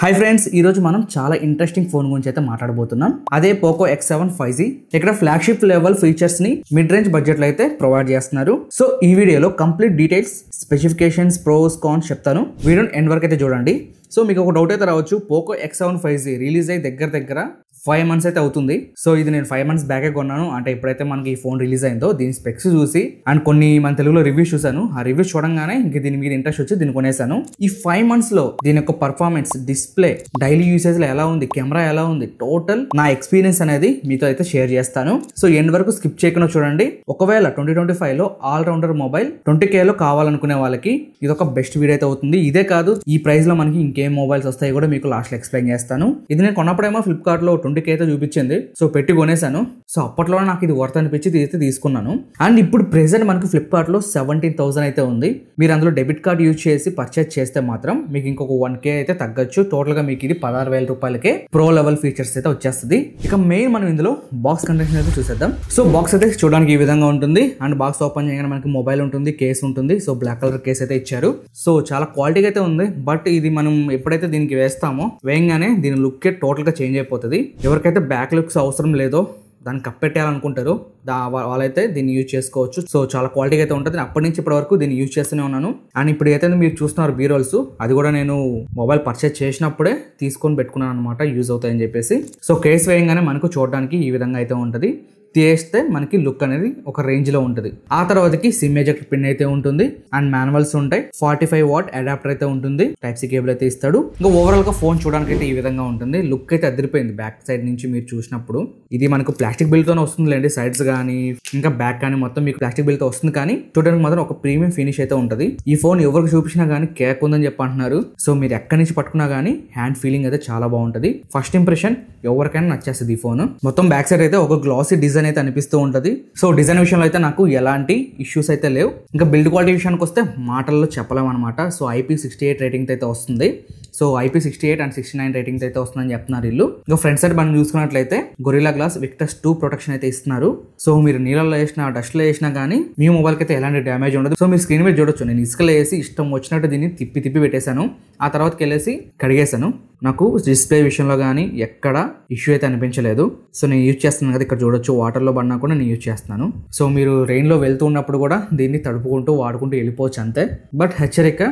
Hi friends, ఈ రోజు మనం చాలా ఇంట్రెస్టింగ్ ఫోన్ గురించి అయితే మాట్లాడబోతున్నాం. అదే పోకో X7 5G. ఇక్కడ ఫ్లాగ్షిప్ లెవెల్ ఫీచర్స్ ని మిడ్ రేంజ్ బడ్జెట్ లో అయితే ప్రొవైడ్ చేస్తున్నారు. సో ఈ వీడియోలో complete details, specifications, pros, cons చెప్తాను. వీడియోని ఎండ్ వరకు అయితే చూడండి. సో మీకు ఒక డౌట్ అయితే రావచ్చు, పోకో X7 5G రిలీజ్ అయ్యి దగ్గర 5 months అయితే అవుతుంది. సో ఇది నేను 5 months బ్యాకే కొన్నాను. అంటే ఎప్పుడైతే మనకి ఈ ఫోన్ రిలీజ్ అయిందో దీని స్పెక్స్ చూసి అండ్ కొన్ని మన తెలుగులో రివ్యూస్ చూసాను. ఆ రివ్యూస్ చూడంగానే ఇంక దీని మీద ఇంట్రెస్ట్ వచ్చి దీన్ని కొనేసాను. ఈ 5 months లో దీని యొక్క పర్ఫార్మెన్స్, డిస్ప్లే, డైలీ యూసేజ్ లో ఎలా ఉంది, కెమెరా ఎలా ఉంది, టోటల్ నా ఎక్స్పీరియన్స్ అనేది మీతో అయితే షేర్ చేస్తాను. సో ఎండ్ వరకు స్కిప్ చేయకుండా చూడండి. ఒకవేళ 2025 లో ఆల్ రౌండర్ మొబైల్ 20K లో కావాలనుకునే వాళ్ళకి ఇది ఒక బెస్ట్ వీడియో అయితే అవుతుంది. ఇదే కాదు, ఈ ప్రైస్ లో మనకి ఇంకేం మొబైల్స్ వస్తాయి కూడా మీకు లాస్ట్ లో ఎక్స్ప్లెయిన్ చేస్తాను. ఇది నేను కొన్నప్పుడేమో ఫ్లిప్కార్ట్ లో 20K అయితే చూపించింది. సో పెట్టి కొనేసాను. సో అప్పట్లో నాకు ఇది వర్త్ అనిపించి అయితే తీసుకున్నాను. అండ్ ఇప్పుడు ప్రెసెంట్ మనకి ఫ్లిప్కార్ట్ లో 17,000 అయితే ఉంది. మీరు అందులో డెబిట్ కార్డ్ యూజ్ చేసి పర్చేస్ చేస్తే మాత్రం మీకు ఇంకొక 1K అయితే తగ్గచ్చు. టోటల్ గా మీకు ఇది 16,000 రూపాయలకే ప్రో లెవెల్ ఫీచర్స్ అయితే వచ్చేస్తుంది. ఇక మెయిన్ మనం ఇందులో బాక్స్ కంటెంట్స్ అయితే చూసేద్దాం. సో బాక్స్ అయితే చూడడానికి ఈ విధంగా ఉంటుంది. అండ్ బాక్స్ ఓపెన్ చేయగానే మనకి మొబైల్ ఉంటుంది, కేస్ ఉంటుంది. సో బ్లాక్ కలర్ కేస్ అయితే ఇచ్చారు. సో చాలా క్వాలిటీగా అయితే ఉంది. బట్ ఇది మనం ఎప్పుడైతే దీనికి వేస్తామో వేయంగానే దీని లుక్ టోటల్ గా చేంజ్ అయిపోతుంది. ఎవరికైతే బ్యాక్ లుక్స్ అవసరం లేదో, దాన్ని కప్పెట్టాలనుకుంటారు, వాళ్ళైతే దీన్ని యూజ్ చేసుకోవచ్చు. సో చాలా క్వాలిటీగా అయితే ఉంటుంది. అప్పటి నుంచి ఇప్పటి వరకు దీన్ని యూజ్ చేస్తూనే ఉన్నాను. అండ్ ఇప్పుడు అయితే మీరు చూస్తున్నారు బీరోల్స్, అది కూడా నేను మొబైల్ పర్చేస్ చేసినప్పుడే తీసుకొని పెట్టుకున్నాను అనమాట, యూజ్ అవుతాయని చెప్పేసి. సో కేస్ వేయంగానే మనకు చూడడానికి ఈ విధంగా అయితే ఉంటుంది. తీస్తే మనకి లుక్ అనేది ఒక రేంజ్ లో ఉంటుంది. ఆ తర్వాతకి సిమ్ ఎజెక్ట్ పిన్ అయితే ఉంటుంది. అండ్ మాన్యువల్స్ ఉంటాయి. 45 watt అడాప్టర్ అయితే ఉంటుంది. Type-C కేబుల్ అయితే ఇస్తాడు. ఇంకా ఓవరాల్ గా ఫోన్ చూడడానికి అయితే ఈ విధంగా ఉంటుంది. లుక్ అయితే అదిరిపోయింది. బ్యాక్ సైడ్ నుంచి మీరు చూసినప్పుడు ఇది మనకు ప్లాస్టిక్ బిల్ తోనే వస్తుంది లేండి. సైడ్స్ కానీ ఇంకా బ్యాక్ కానీ మొత్తం మీకు ప్లాస్టిక్ బిల్ తో వస్తుంది. కానీ చూడడానికి మాత్రం ఒక ప్రీమియం ఫినిష్ అయితే ఉంటుంది. ఈ ఫోన్ ఎవరికి చూపించినా కానీ కేక్ ఉందని చెప్పి అంటున్నారు. సో మీరు ఎక్కడి నుంచి పట్టుకున్నా కానీ హ్యాండ్ ఫీలింగ్ అయితే చాలా బాగుంటుంది. ఫస్ట్ ఇంప్రెషన్ ఎవరికైనా నచ్చేస్తుంది ఈ ఫోన్. మొత్తం బ్యాక్ సైడ్ అయితే ఒక గ్లాసీ డిజైన్ అయితే అనిపిస్తూ ఉంటది. సో డిజైన్ విషయంలో అయితే నాకు ఎలాంటి ఇష్యూస్ అయితే లేవు. ఇంకా బిల్డ్ క్వాలిటీ విషయానికి వస్తే మాటల్లో చెప్పలేము అనమాట. సో IP68 రేటింగ్ అయితే వస్తుంది. సో IP68 అండ్ 69 రేటింగ్ అయితే వస్తుందని చెప్తున్నారు వీళ్ళు. ఇంకా ఫ్రంట్ సైడ్ మనం చూసుకున్నట్లయితే గొరిల్లా గ్లాస్ విక్టస్ 2 ప్రొటెక్షన్ అయితే ఇస్తున్నారు. సో మీరు నీళ్ళలో వేసినా, డస్ట్ లో వేసినా కానీ మీ మొబైల్ కి అయితే ఎలాంటి డ్యామేజ్ ఉండదు. సో మీరు స్క్రీన్ మీద చూడొచ్చు, నేను ఇసుకలో వేసి ఇష్టం వచ్చినట్టు దీన్ని తిప్పి పెట్టేశాను. ఆ తర్వాతకి వెళ్ళేసి కడిగేశాను. నాకు డిస్ప్లే విషయంలో కానీ ఎక్కడ ఇష్యూ అయితే అనిపించలేదు. సో నేను యూజ్ చేస్తున్నాను కదా, ఇక్కడ చూడొచ్చు వాటర్లో పడినా కూడా నేను యూజ్ చేస్తున్నాను. సో మీరు రెయిన్లో వెళ్తూ ఉన్నప్పుడు కూడా దీన్ని తడుపుకుంటూ వాడుకుంటూ వెళ్ళిపోవచ్చు అంతే. బట్ హెచ్చరిక,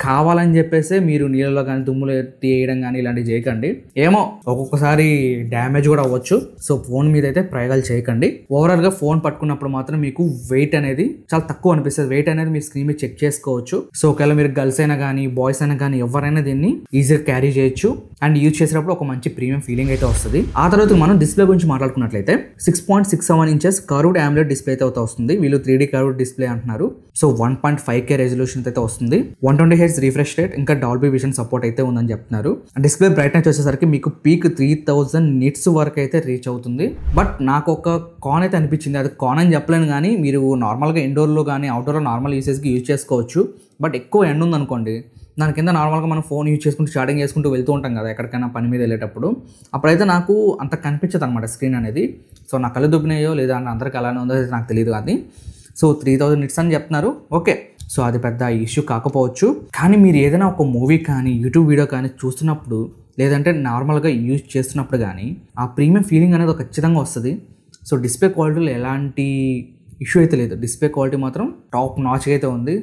కావాలని చెప్పేసి మీరు నీళ్ళలో కానీ దుమ్ములు తీయడం కానీ ఇలాంటివి చేయకండి. ఏమో ఒక్కొక్కసారి డ్యామేజ్ కూడా అవ్వచ్చు. సో ఫోన్ మీద అయితే ప్రయోగాలు చేయకండి. ఓవరాల్ గా ఫోన్ పట్టుకున్నప్పుడు మాత్రం మీకు వెయిట్ అనేది చాలా తక్కువ అనిపిస్తుంది. వెయిట్ అనేది మీరు స్క్రీన్ మీద చెక్ చేసుకోవచ్చు. సో ఒకవేళ మీరు గర్ల్స్ అయినా కానీ బాయ్స్ అయినా కానీ ఎవరైనా దీన్ని ఈజీగా క్యారీ చేయొచ్చు. అండ్ యూజ్ చేసేటప్పుడు ఒక మంచి ప్రీమియం ఫీలింగ్ అయితే వస్తుంది. ఆ తర్వాత మనం డిస్ప్లే గురించి మాట్లాడుకున్నట్లయితే 6.67 inches కర్వ్డ్ AMOLED డిస్ప్లే అయితే వస్తుంది. వీళ్ళు 3D కర్వ్డ్ డిస్ప్లే అంటున్నారు. సో 1.5K రెజల్యూషన్ అయితే వస్తుంది. 120Hz రిఫ్రెష్ రేట్, ఇంకా డాల్బీ విజన్ సపోర్ట్ అయితే ఉందని చెప్తున్నారు. డిస్ప్లే బ్రైట్నెస్ వచ్చేసరికి మీకు పీక్ 3000 nits వరకు అయితే రీచ్ అవుతుంది. బట్ నాకు ఒక కాన్ అయితే అనిపించింది. అది కాన్ అని చెప్పలేను కానీ మీరు నార్మల్గా ఇండోర్లో కానీ అవుట్డోర్లో నార్మల్ యూసేజ్కి యూజ్ చేసుకోవచ్చు. బట్ ఎక్కువ ఎండ్ ఉంది అనుకోండి, దాని కింద నార్మల్గా మనం ఫోన్ యూజ్ చేసుకుంటూ చాటింగ్ చేసుకుంటూ వెళ్తూ ఉంటాం కదా ఎక్కడికైనా పని మీద వెళ్ళేటప్పుడు, అప్పుడైతే నాకు అంత కనిపించదు అనమాట స్క్రీన్ అనేది. సో నా కళ్ళు దుబ్బినాయో లేదా అందరికి అలానే ఉందో నాకు తెలియదు. కానీ సో 3000 nits అని చెప్తున్నారు. ఓకే, సో అది పెద్ద ఇష్యూ కాకపోవచ్చు. కానీ మీరు ఏదైనా ఒక మూవీ కానీ యూట్యూబ్ వీడియో కానీ చూస్తున్నప్పుడు లేదంటే నార్మల్గా యూజ్ చేస్తున్నప్పుడు కానీ ఆ ప్రీమియం ఫీలింగ్ అనేది ఖచ్చితంగా వస్తుంది. సో డిస్ప్లే క్వాలిటీలో ఎలాంటి ఇష్యూ అయితే లేదు. డిస్ప్లే క్వాలిటీ మాత్రం టాప్ నాచ్గా అయితే ఉంది.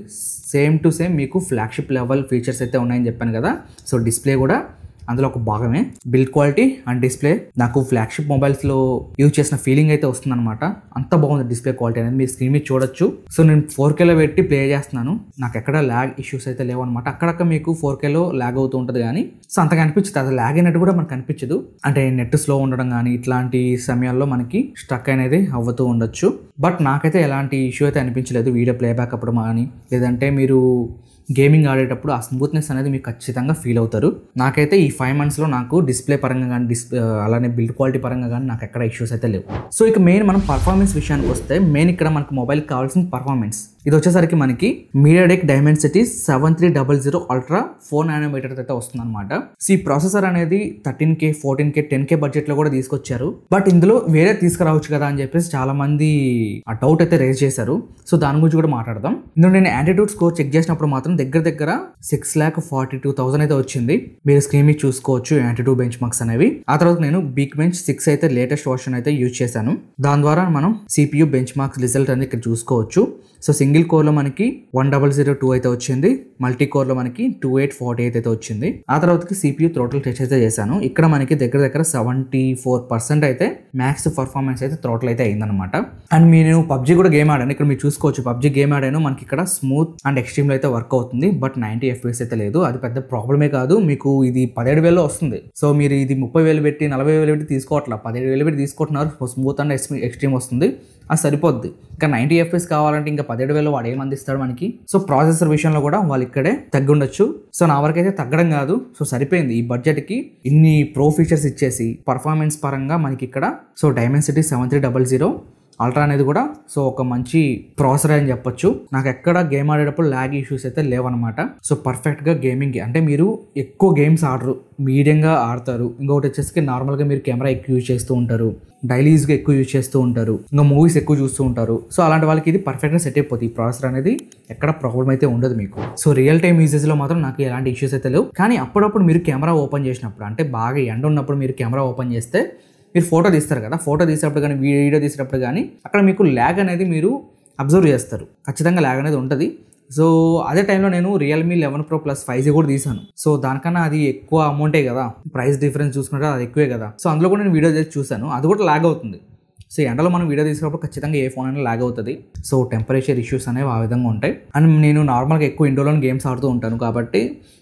సేమ్ టు సేమ్ మీకు ఫ్లాగ్షిప్ లెవెల్ ఫీచర్స్ అయితే ఉన్నాయని చెప్పాను కదా. సో డిస్ప్లే కూడా అందులో ఒక భాగమే. బిల్డ్ క్వాలిటీ అండ్ డిస్ప్లే నాకు ఫ్లాగ్షిప్ మొబైల్స్లో యూజ్ చేసిన ఫీలింగ్ అయితే వస్తుంది అనమాట. అంత బాగుంది డిస్ప్లే క్వాలిటీ అనేది, మీరు స్క్రీన్ మీద చూడొచ్చు. సో నేను 4Kలో పెట్టి ప్లే చేస్తున్నాను. నాకు ఎక్కడ ల్యాగ్ ఇష్యూస్ అయితే లేవు అనమాట. అక్కడక్కడ మీకు 4Kలో ల్యాగ్ అవుతూ ఉంటుంది కానీ సో అంతగా అనిపించదు. అది ల్యాగ్ అయినట్టు కూడా మనకు అనిపించదు. అంటే నెట్ స్లో ఉండడం కానీ ఇట్లాంటి సమయాల్లో మనకి స్ట్రక్ అనేది అవ్వుతూ ఉండొచ్చు. బట్ నాకైతే ఎలాంటి ఇష్యూ అయితే అనిపించలేదు. వీడియో ప్లేబ్యాక్ అప్పుడు కానీ లేదంటే మీరు గేమింగ్ ఆడేటప్పుడు ఆ స్మూత్నెస్ అనేది మీకు ఖచ్చితంగా ఫీల్ అవుతారు. నాకైతే ఈ 5 monthsలో నాకు డిస్ప్లే పరంగా కానీ అలానే బిల్డ్ క్వాలిటీ పరంగా కానీ నాకు ఎక్కడ ఇష్యూస్ అయితే లేవు. సో ఇక మెయిన్ మనం పర్ఫార్మెన్స్ విషయానికి వస్తే మెయిన్ ఇక్కడ మనకు మొబైల్ కావాల్సిన పర్ఫార్మెన్స్ ఇది వచ్చేసరికి మనకి MediaTek Dimensity 7300 Ultra 4 nanometer అయితే వస్తుంది అనమాట. ఈ ప్రాసెసర్ అనేది 13K 14K 10K బడ్జెట్ లో కూడా తీసుకొచ్చారు. బట్ ఇందులో వేరే తీసుకురావచ్చు కదా అని చెప్పేసి చాలా మంది ఆ డౌట్ అయితే రేజ్ చేశారు. సో దాని గురించి కూడా మాట్లాడదాం. ఇందులో నేను యాంటిట్యూడ్ స్కోర్ చెక్ చేసినప్పుడు మాత్రం దగ్గర 6,42,000 అయితే వచ్చింది. మీరు స్క్రీన్ మీద చూసుకోవచ్చు యాంటిట్యూడ్ బెంచ్ మార్క్స్ అనేవి. ఆ తర్వాత నేను బిగ్ బెంచ్ 6 అయితే లేటెస్ట్ వర్షన్ అయితే యూజ్ చేశాను. దాని ద్వారా మనం CPU బెంచ్ మార్క్స్ రిజల్ట్ అనేది ఇక్కడ చూసుకోవచ్చు. సో సింగిల్ కోర్ లో మనకి 1002 అయితే వచ్చింది. మల్టీ కోర్ లో మనకి 2848 అయితే వచ్చింది. ఆ తర్వాత CPU థ్రోటిల్ టెస్ట్ అయితే చేశాను. ఇక్కడ మనకి దగ్గర 74% అయితే మ్యాక్స్ పర్ఫార్మెన్స్ అయితే థ్రోటిల్ అయితే అయిందనమాట. అండ్ నేను PUBG కూడా గేమ్ ఆడాను. ఇక్కడ మీరు చూసుకోవచ్చు PUBG గేమ్ ఆడాను. మనకి ఇక్కడ స్మూత్ అండ్ ఎక్స్ట్రీమ్ లో అయితే వర్క్ అవుతుంది. బట్ 90 FPS అయితే లేదు. అది పెద్ద ప్రాబ్లమే కాదు. మీకు ఇది 17,000 వస్తుంది. సో మీరు ఇది 30,000 పెట్టి 40,000 పెట్టి తీసుకోవట్లా, 17,000 పెట్టి తీసుకుంటున్నారు. స్మూత్ అండ్ ఎక్స్ట్రీమ్ వస్తుంది. అది సరిపోద్ది. ఇంకా 90 FPS కావాలంటే ఇంకా 17,000 వాడు ఏమందిస్తాడు మనకి. సో ప్రాసెసర్ విషయంలో కూడా వాళ్ళు ఇక్కడే తగ్గి ఉండొచ్చు. సో నా వరకు అయితే తగ్గడం కాదు. సో సరిపోయింది ఈ బడ్జెట్ కి ఇన్ని ప్రో ఫీచర్స్ ఇచ్చేసి పర్ఫార్మెన్స్ పరంగా మనకి ఇక్కడ సో Dimensity 7300 అల్ట్రా అనేది కూడా సో ఒక మంచి ప్రాసెసర్ అని చెప్పొచ్చు. నాకు ఎక్కడ గేమ్ ఆడేటప్పుడు ల్యాగ్ ఇష్యూస్ అయితే లేవన్నమాట. సో పర్ఫెక్ట్ గా గేమింగ్ అంటే మీరు ఎక్కువ గేమ్స్ ఆడరు, మీడియంగా ఆడతారు. ఇంకొకటి వచ్చేసి నార్మల్గా మీరు కెమెరా ఎక్కువ యూజ్ చేస్తూ ఉంటారు, డైలీ యూజ్గా ఎక్కువ యూజ్ చేస్తూ ఉంటారు, ఇంకా మూవీస్ ఎక్కువ చూస్తూ ఉంటారు. సో అలాంటి వాళ్ళకి ఇది పర్ఫెక్ట్గా సెట్ అయిపోతుంది. ఈ ప్రాసెసర్ అనేది ఎక్కడ ప్రాబ్లం అయితే ఉండదు మీకు. సో రియల్ టైమ్ యూజెస్లో మాత్రం నాకు ఎలాంటి ఇష్యూస్ అయితే లేవు. కానీ అప్పుడప్పుడు మీరు కెమెరా ఓపెన్ చేసినప్పుడు అంటే బాగా ఎండ ఉన్నప్పుడు మీరు కెమెరా ఓపెన్ చేస్తే మీరు ఫోటో తీస్తారు కదా, ఫోటో తీసేటప్పుడు కానీ వీడియో తీసేటప్పుడు కానీ అక్కడ మీకు ల్యాగ్ అనేది మీరు అబ్జర్వ్ చేస్తారు. ఖచ్చితంగా ల్యాగ్ అనేది ఉంటుంది. సో అదే టైంలో నేను Realme 11 Pro Plus 5G కూడా తీసాను. సో దానికన్నా అది ఎక్కువ అమౌంటే కదా, ప్రైస్ డిఫరెన్స్ చూసుకుంటే అది ఎక్కువే కదా. సో అందులో కూడా నేను వీడియో చేసి చూసాను, అది కూడా ల్యాగ్ అవుతుంది. సో ఎండలో మనం వీడియో తీసినప్పుడు ఖచ్చితంగా ఏ ఫోన్ అయినా ల్యాగ్ అవుతుంది. సో టెంపరేచర్ ఇష్యూస్ అనేవి ఆ విధంగా ఉంటాయి. అండ్ నేను నార్మల్గా ఎక్కువ ఇండోర్లో గేమ్స్ ఆడుతూ ఉంటాను కాబట్టి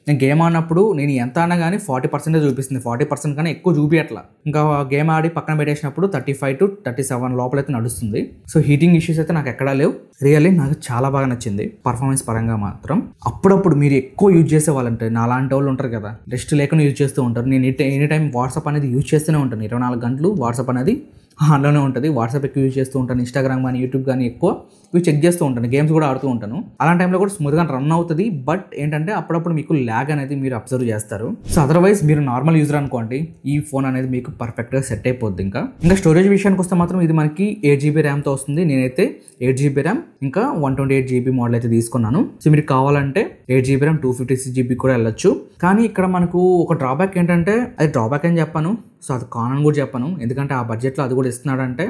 నేను గేమ్ ఆడినప్పుడు నేను ఎంత ఆడినా కానీ 40% చూపిస్తుంది. 40% కన్నా ఎక్కువ చూపించట్లా. ఇంకా గేమ్ ఆడి పక్కన పెట్టేసినప్పుడు 35 to 37 లోపలైతే నడుస్తుంది. సో హీటింగ్ ఇష్యూస్ అయితే నాకు ఎక్కడా లేవు. రియల్లీ నాకు చాలా బాగా నచ్చింది పర్ఫార్మెన్స్ పరంగా మాత్రం. అప్పుడప్పుడు మీరు ఎక్కువ యూజ్ చేసే వాళ్ళంటే నాలాంటి వాళ్ళు ఉంటారు కదా, రెస్ట్ లేకుండా యూజ్ చేస్తూ ఉంటారు. నేను ఎనీ టైం వాట్సాప్ అనేది యూజ్ చేస్తూనే ఉంటాను. 24 గంటలు వాట్సాప్ అనేది అందులోనే ఉంటుంది. వాట్సాప్ ఎక్కువ యూజ్ చేస్తూ ఉంటాను, ఇన్స్టాగ్రామ్ కానీ యూట్యూబ్ కానీ ఎక్కువ ఇవి చెక్ చేస్తూ ఉంటాను, గేమ్స్ కూడా ఆడుతూ ఉంటాను. అలాంటి టైంలో కూడా స్మూత్గా రన్ అవుతుంది. బట్ ఏంటంటే అప్పుడప్పుడు మీకు ల్యాగ్ అనేది మీరు అబ్జర్వ్ చేస్తారు. సో అదర్వైజ్ మీరు నార్మల్ యూజర్ అనుకోండి, ఈ ఫోన్ అనేది మీకు పర్ఫెక్ట్గా సెట్ అయిపోద్ది. ఇంకా స్టోరేజ్ విషయానికి వస్తే మాత్రం ఇది మనకి 8GB ర్యామ్తో వస్తుంది. నేనైతే 8GB ర్యామ్ ఇంకా 128GB మోడల్ అయితే తీసుకున్నాను. సో మీరు కావాలంటే 8GB ర్యామ్ 256GB కూడా వెళ్ళొచ్చు. కానీ ఇక్కడ మనకు ఒక డ్రాబ్యాక్ ఏంటంటే, అది డ్రాబ్యాక్ అని చెప్పాను, సో అది కాన్ అని కూడా చెప్పాను. ఎందుకంటే ఆ బడ్జెట్లో అది కూడా ఇస్తున్నాడంటే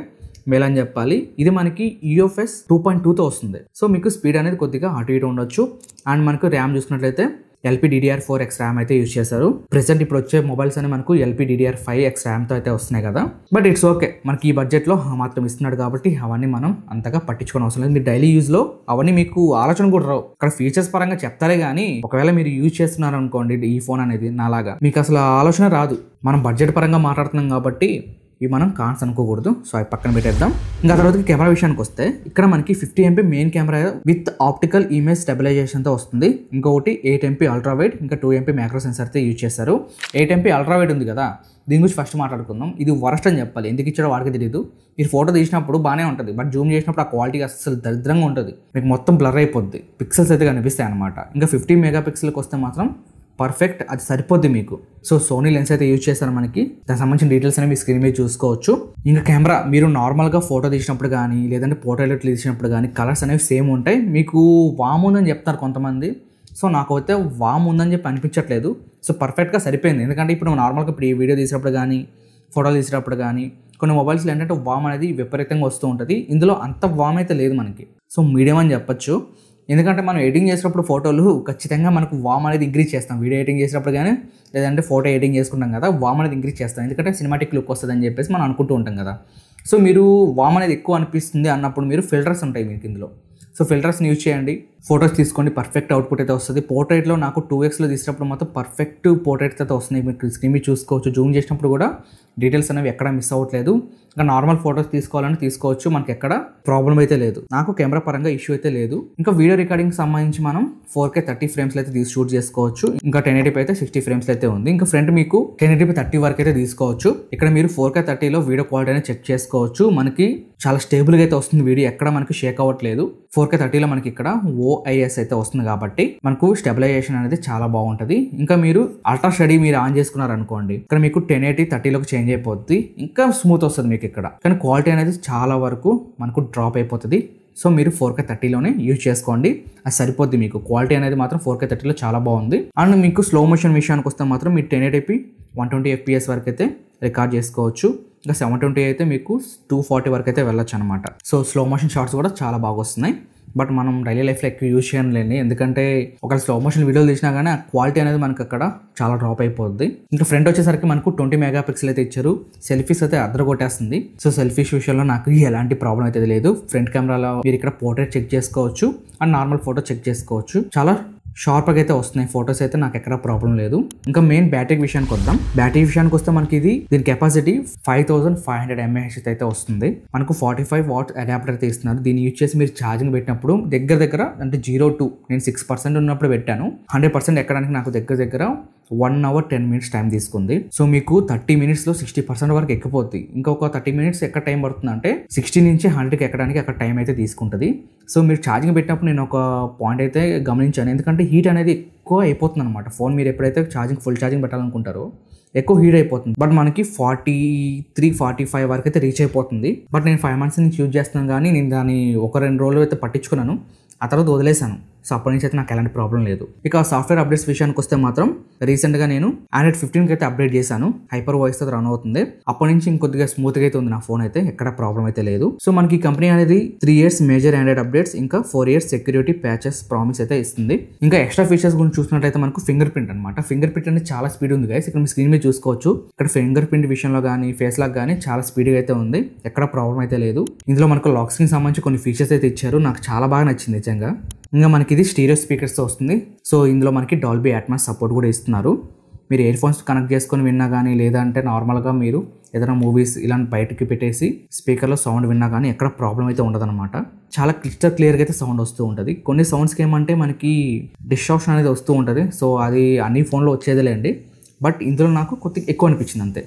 మేలని చెప్పాలి. ఇది మనకి UFS 2.2తో వస్తుంది. సో మీకు స్పీడ్ అనేది కొద్దిగా అటు ఇటు ఉండొచ్చు. అండ్ మనకు ర్యామ్ చూసుకున్నట్లయితే LPDDR4X ర్యామ్ అయితే యూజ్ చేశారు. ప్రెసెంట్ ఇప్పుడు వచ్చే మొబైల్స్ అని మనకు LPDDR5X ర్యామ్తో అయితే వస్తున్నాయి కదా. బట్ ఇట్స్ ఓకే, మనకి ఈ బడ్జెట్లో మాత్రం ఇస్తున్నాడు కాబట్టి అవన్నీ మనం అంతగా పట్టించుకోని అవసరం లేదు. మీరు డైలీ యూజ్లో అవన్నీ మీకు ఆలోచన కూడా రావు. అక్కడ ఫీచర్స్ పరంగా చెప్తారే కానీ ఒకవేళ మీరు యూజ్ చేస్తున్నారు అనుకోండి ఈ ఫోన్ అనేది నాలాగా, మీకు అసలు ఆలోచన రాదు. మనం బడ్జెట్ పరంగా మాట్లాడుతున్నాం కాబట్టి ఇవి మనం కాన్స్ అనుకోకూడదు. సో అవి పక్కన పెట్టేద్దాం. ఇంకా తర్వాత కెమెరా విషయానికి వస్తే ఇక్కడ మనకి 50MP main camera with optical image స్టెబిలైజేషన్తో వస్తుంది. ఇంకొకటి 8MP అల్ట్రా వైడ్, ఇంకా 2MP మ్యాక్రో సెన్సార్తో యూజ్ చేస్తారు. 8MP అల్ట్రా వైడ్ ఉంది కదా, దీని గురించి ఫస్ట్ మాట్లాడుకుందాం. ఇది వరస్ట్ అని చెప్పాలి, ఎందుకు ఇచ్చాడో వాడికి తెలియదు. మీరు ఫోటో తీసినప్పుడు బాగానే ఉంటుంది, బట్ జూమ్ చేసినప్పుడు ఆ క్వాలిటీ అసలు దరిద్రంగా ఉంటుంది. మీకు మొత్తం బ్లర్ అయిపోద్ది, పిక్సెల్స్ అయితే కనిపిస్తాయి అనమాట. ఇంకా 50 మెగాపిక్సెల్కి వస్తే మాత్రం పర్ఫెక్ట్, అది సరిపోద్ది మీకు. సో సోనీ లెన్స్ అయితే యూజ్ చేస్తారు మనకి. దానికి సంబంధించిన డీటెయిల్స్ అనేవి మీ స్క్రీన్ మీద చూసుకోవచ్చు. ఇంకా కెమెరా మీరు నార్మల్గా ఫోటో తీసినప్పుడు కానీ లేదంటే పోర్ట్రేట్ తీసినప్పుడు కానీ కలర్స్ అనేవి సేమ్ ఉంటాయి. మీకు వామ్ ఉందని చెప్తారు కొంతమంది, సో నాకు అయితే వామ్ ఉందని చెప్పి అనిపించట్లేదు. సో పర్ఫెక్ట్గా సరిపోయింది. ఎందుకంటే ఇప్పుడు నార్మల్గా ఇప్పుడు ఈ వీడియో తీసినప్పుడు కానీ ఫోటోలు తీసినప్పుడు కానీ కొన్ని మొబైల్స్లో ఏంటంటే వామ్ అనేది విపరీతంగా వస్తూ ఉంటుంది. ఇందులో అంత వామ్ అయితే లేదు మనకి. సో మీడియం అని చెప్పొచ్చు. ఎందుకంటే మనం ఎడిటింగ్ చేసినప్పుడు ఫోటోలు ఖచ్చితంగా మనకు వామ్ అనేది ఇంక్రీజ్ చేస్తాం. వీడియో ఎడిటింగ్ చేసినప్పుడు కానీ లేదంటే ఫోటో ఎడిటింగ్ చేసుకుంటాం కదా, వామ్ అనేది ఇంక్రీజ్ చేస్తాం. ఎందుకంటే సినిమాటిక్ లుక్ వస్తుంది అని చెప్పేసి మనం అనుకుంటూ ఉంటాం కదా. సో మీరు వామ్ అనేది ఎక్కువ అనిపిస్తుంది అన్నప్పుడు మీరు ఫిల్టర్స్ ఉంటాయి మీకు ఇందులో. సో ఫిల్టర్స్ని యూజ్ చేయండి. ఫొటోస్ తీసుకోండి, పర్ఫెక్ట్ అవుట్పుట్ అయితే వస్తుంది. పోర్ట్రేట్లో నాకు 2xలో తీసినప్పుడు మాత్రం పర్ఫెక్ట్ పోర్ట్రేట్స్ అయితే వస్తున్నాయి. మీరు స్క్రీన్ మీద చూసుకోవచ్చు. జూమ్ చేసినప్పుడు కూడా డీటెయిల్స్ అనేవి ఎక్కడ మిస్ అవ్వట్లేదు. ఇంకా నార్మల్ ఫొటోస్ తీసుకోవాలని తీసుకోవచ్చు, మనకి ఎక్కడ ప్రాబ్లం అయితే లేదు. నాకు కెమెరా పరంగా ఇష్యూ అయితే లేదు. ఇంకా వీడియో రికార్డింగ్ సంబంధించి మనం 4K 30 ఫ్రేమ్స్ అయితే షూట్ చేసుకోవచ్చు. ఇంకా 1080p అయితే 60 ఫ్రేమ్స్ అయితే ఉంది. ఇంకా ఫ్రంట్ మీకు 1080p 30 వరకు అయితే తీసుకోవచ్చు. ఇక్కడ మీరు 4K 30లో వీడియో క్వాలిటీ అనేది చెక్ చేసుకోవచ్చు. మనకి చాలా స్టేబుల్గా అయితే వస్తుంది వీడియో, ఎక్కడ మనకి షేక్ అవ్వట్లేదు. 4K 30లో మనకి ఇక్కడ OIS అయితే వస్తుంది కాబట్టి మనకు స్టెబిలైజేషన్ అనేది చాలా బాగుంటుంది. ఇంకా మీరు అల్ట్రా స్టడీ మీరు ఆన్ చేసుకున్నారు అనుకోండి, ఇక్కడ మీకు 1080 30లోకి చేంజ్ అయిపోద్ది, ఇంకా స్మూత్ వస్తుంది మీకు ఇక్కడ. కానీ క్వాలిటీ అనేది చాలా వరకు మనకు డ్రాప్ అయిపోతుంది. సో మీరు 4K 30లోనే యూజ్ చేసుకోండి, అది సరిపోద్ది మీకు. క్వాలిటీ అనేది మాత్రం 4K 30లో చాలా బాగుంది. అండ్ మీకు స్లో మోషన్ విషయానికి వస్తే మాత్రం మీరు 1080p 120 FPS వరకు అయితే రికార్డ్ చేసుకోవచ్చు. ఇంకా 720 అయితే మీకు 240 వరకు అయితే వెళ్ళొచ్చు అనమాట. సో స్లో మోషన్ షాట్స్ కూడా చాలా బాగా వస్తున్నాయి. బట్ మనం డైలీ లైఫ్లో ఎక్కువ యూజ్ చేయలేండి, ఎందుకంటే ఒక స్లో మోషన్ వీడియోలు తీసినా కానీ ఆ క్వాలిటీ అనేది మనకు అక్కడ చాలా డ్రాప్ అయిపోద్ది. ఇంకా ఫ్రంట్ వచ్చేసరికి మనకు 20 మెగాపిక్సెల్ అయితే ఇచ్చారు. సెల్ఫీస్ అయితే అదరగొట్టేస్తుంది. సో సెల్ఫీస్ విషయంలో నాకు ఎలాంటి ప్రాబ్లం అయితే లేదు. ఫ్రంట్ కెమెరాలో మీరు ఇక్కడ పోర్ట్రేట్ చెక్ చేసుకోవచ్చు అండ్ నార్మల్ ఫోటో చెక్ చేసుకోవచ్చు. చాలా షార్ప్గా అయితే వస్తున్నాయి ఫొటోస్ అయితే, నాకు ఎక్కడ ప్రాబ్లం లేదు. ఇంకా మెయిన్ బ్యాటరీ విషయానికి వద్దాం. బ్యాటరీ విషయానికి వస్తే మనకి దీని కెపాసిటీ 5500 mAh అయితే వస్తుంది. మనకు 45 వాట్ అడాప్టర్ అయితే ఇస్తున్నారు. దీన్ని యూజ్ చేసి మీరు ఛార్జింగ్ పెట్టినప్పుడు దగ్గర అంటే 0 to నేను 6% ఉన్నప్పుడు పెట్టాను. 100% ఎక్కడానికి నాకు దగ్గర 1 hour 10 minutes టైం తీసుకుంది. సో మీకు 30 minutesలో 60% వరకు ఎక్కిపోద్ది. ఇంకొక 30 minutes ఎక్కడ టైం పడుతుంది అంటే 60 నుంచి 100కి ఎక్కడానికి అక్కడ టైం అయితే తీసుకుంటుంది. సో మీరు ఛార్జింగ్ పెట్టినప్పుడు నేను ఒక పాయింట్ అయితే గమనించాను, ఎందుకంటే హీట్ అనేది ఎక్కువ అయిపోతుంది అనమాట. ఫోన్ మీరు ఎప్పుడైతే ఫుల్ ఛార్జింగ్ పెట్టాలనుకుంటారో ఎక్కువ హీట్ అయిపోతుంది. బట్ మనకి 43-45 వరకు అయితే రీచ్ అయిపోతుంది. బట్ నేను 5 months నుంచి యూజ్ చేస్తున్నాను, కానీ నేను దాన్ని 1-2 రోజులు అయితే పట్టించుకున్నాను, ఆ తర్వాత వదిలేశాను. సో అప్పటి నుంచి అయితే నాకు ఎలాంటి ప్రాబ్లం లేదు. ఇక సాఫ్ట్వేర్ అప్డేట్స్ విషయానికి వస్తే మాత్రం రీసెంట్గా నేను Android 15కి అయితే అప్డేట్ చేశాను. హైపర్ వాయిస్ తో రన్ అవుతుంది. అప్పటి నుంచి ఇంకొద్దిగా స్మూత్గా అయితే ఉంది నా ఫోన్ అయితే, ఎక్కడ ప్రాబ్లం అయితే లేదు. సో మనకి ఈ కంపెనీ అనేది 3 years మేజర్ ఆండ్రాయిడ్ అప్డేట్స్, ఇంకా 4 years సెక్యూరిటీ ప్యాచెస్ ప్రామిస్ అయితే ఇస్తుంది. ఇంకా ఎక్స్ట్రా ఫీచర్స్ గురించి చూసినట్లయితే మనకు ఫింగర్ ప్రింట్ అనమాట. ఫింగర్ ప్రింట్ అనేది చాలా స్పీడ్ ఉంది గైస్. ఇక్కడ మీ స్క్రీన్ మీద చూసుకోవచ్చు. ఇక్కడ ఫింగర్ ప్రింట్ విషయంలో కానీ ఫేస్ లాక్ కానీ చాలా స్పీడ్గా అయితే ఉంది, ఎక్కడ ప్రాబ్లం అయితే లేదు. ఇందులో మనకు లాక్ స్క్రీన్ సంబంధించి కొన్ని ఫీచర్స్ అయితే ఇచ్చారు, నాకు చాలా బాగా నచ్చింది నిజంగా. ఇంకా మనకి ఇది స్టీరియో స్పీకర్స్తో వస్తుంది. సో ఇందులో మనకి డాల్బీ అట్మాస్ సపోర్ట్ కూడా ఇస్తున్నారు. మీరు ఇయర్ ఫోన్స్ కనెక్ట్ చేసుకొని విన్నా కానీ, లేదంటే నార్మల్గా మీరు ఏదైనా మూవీస్ ఇలా బయటకి పెట్టేసి స్పీకర్లో సౌండ్ విన్నా కానీ ఎక్కడ ప్రాబ్లం అయితే ఉండదన్నమాట. చాలా క్లియర్గా అయితే సౌండ్ వస్తూ ఉంటుంది. కొన్ని సౌండ్స్కి ఏమంటే మనకి డిస్టార్షన్ అనేది వస్తూ ఉంటుంది. సో అది అన్ని ఫోన్లో వచ్చేదిలేండి, బట్ ఇందులో నాకు కొద్దిగా ఎక్కువ అనిపించింది అంతే.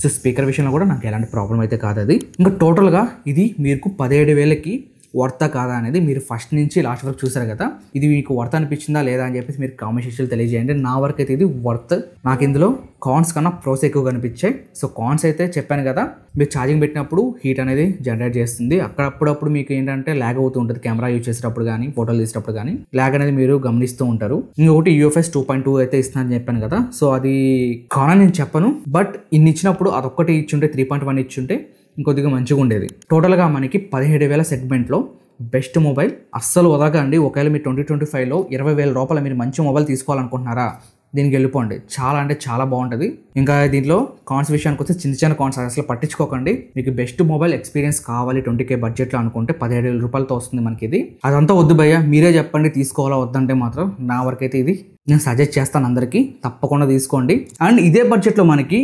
సో స్పీకర్ విషయంలో కూడా నాకు ఎలాంటి ప్రాబ్లం అయితే కాదు అది. ఇంకా టోటల్గా ఇది మీకు 17,000కి వర్తా కాదా అనేది మీరు ఫస్ట్ నుంచి లాస్ట్ వరకు చూసారు కదా. ఇది మీకు వర్త్ అనిపించిందా లేదా అని చెప్పేసి మీరు కామెంట్ సెక్షన్లో తెలియజేయండి. నా వరకు అయితే ఇది వర్త్. నాకు ఇందులో కాన్స్ కన్నా ప్రోస్ ఎక్కువ కనిపించాయి. సో కాన్స్ అయితే చెప్పాను కదా, మీరు ఛార్జింగ్ పెట్టినప్పుడు హీట్ అనేది జనరేట్ చేస్తుంది. అప్పుడప్పుడు మీకు ఏంటంటే ల్యాగ్ అవుతూ ఉంటుంది. కెమెరా యూజ్ చేసేటప్పుడు కానీ ఫోటోలు తీసేటప్పుడు కానీ ల్యాగ్ అనేది మీరు గమనిస్తూ ఉంటారు. ఇంకొకటి UFS 2.2 అయితే ఇస్తున్నానని చెప్పాను కదా. సో అది కానని నేను చెప్పను, బట్ ఇన్ని ఇచ్చినప్పుడు అదొక్కటి ఇచ్చుంటే 3.1 ఇచ్చుంటే ఇంకొద్దిగా మంచిగా ఉండేది. టోటల్గా మనకి 17,000 సెగ్మెంట్లో బెస్ట్ మొబైల్. అస్సలు వదలకండి. ఒకవేళ మీరు 2025లో 20,000 రూపాయలు మీరు మంచి మొబైల్ తీసుకోవాలనుకుంటున్నారా, దీనికి వెళ్ళిపోండి. చాలా అంటే చాలా బాగుంటుంది. ఇంకా దీంట్లో కాన్స్ విషయానికి వస్తే చిన్న కాన్స్ అసలు పట్టించుకోకండి. మీకు బెస్ట్ మొబైల్ ఎక్స్పీరియన్స్ కావాలి 20K బడ్జెట్లో అనుకుంటే 17,000 రూపాయలతో వస్తుంది మనకి ఇది. అదంతా వద్దు భయ్య, మీరే చెప్పండి తీసుకోవాలా వద్దంటే మాత్రం నా వరకైతే ఇది నేను సజెస్ట్ చేస్తాను అందరికీ, తప్పకుండా తీసుకోండి. అండ్ ఇదే బడ్జెట్లో మనకి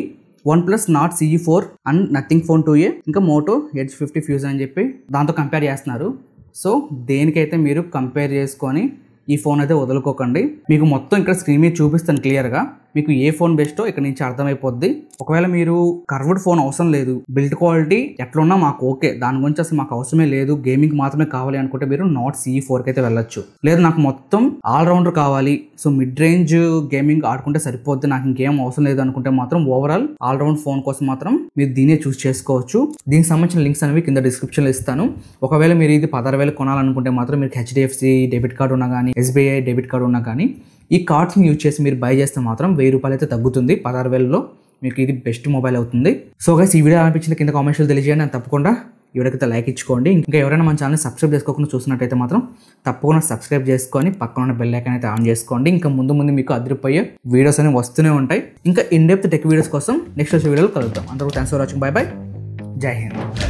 OnePlus Nord CE4 and nothing phone 2A ఇంకా మోటో Edge 50 ఫ్యూజన్ అని చెప్పి దాంతో కంపేర్ చేస్తున్నారు. సో దేనికైతే మీరు కంపేర్ చేసుకొని ఈ ఫోన్ అయితే వదులుకోకండి. మీకు మొత్తం ఇక్కడ స్క్రీన్ మీద చూపిస్తాను క్లియర్గా, మీకు ఏ ఫోన్ బెస్టో ఇక్కడ నుంచి అర్థమైపోద్ది. ఒకవేళ మీరు కర్వ్డ్ ఫోన్ అవసరం లేదు, బిల్డ్ క్వాలిటీ ఎట్లున్నా మాకు ఓకే, దాని గురించి అసలు మాకు అవసరమే లేదు, గేమింగ్ మాత్రమే కావాలి అనుకుంటే మీరు Nord CE4కి అయితే వెళ్ళొచ్చు. లేదు నాకు మొత్తం ఆల్రౌండర్ కావాలి, సో మిడ్ రేంజ్ గేమింగ్ ఆడుకుంటే సరిపోద్ది, నాకు ఇంకేం అవసరం లేదు అనుకుంటే మాత్రం ఓవరాల్ ఆల్రౌండ్ ఫోన్ కోసం మాత్రం మీరు దీనే చూస్ చేసుకోవచ్చు. దీనికి సంబంధించిన లింక్స్ అనేవి కింద డిస్క్రిప్షన్లో ఇస్తాను. ఒకవేళ మీరు ఇది 16,000 కొనాలనుకుంటే మాత్రం మీరు HDFC డెబిట్ కార్డు ఉన్నా కానీ SBI డెబిట్ కార్డు ఉన్నా కానీ ఈ కార్డ్స్ని యూజ్ చేసి మీరు బై చేస్తే మాత్రం 1000 రూపాయలు అయితే తగ్గుతుంది. 16,000లో మీకు ఇది బెస్ట్ మొబైల్ అవుతుంది. సో గైస్ ఈ వీడియో అనిపించింది కింద కామెంట్స్లో తెలియజేయండి. తప్పకుండా ఈ వీడియోకి లైక్ ఇచ్చుకోండి. ఇంకా ఎవరైనా మన ఛానల్ సబ్స్క్రైబ్ చేసుకోకుండా చూసినట్టయితే మాత్రం తప్పకుండా సబ్స్క్రైబ్ చేసుకొని పక్కన ఉన్న బెల్ ఐకాన్ అయితే ఆన్ చేసుకోండి. ఇంకా ముందు మీకు అదిరిపోయే వీడియోస్ అనేవి వస్తూనే ఉంటాయి. ఇంకా ఇన్ డెప్త్ టెక్ వీడియోస్ కోసం నెక్స్ట్ వీడియోలో కలుద్దాం. అందరూ thanks for watching. By by. జై హింద్.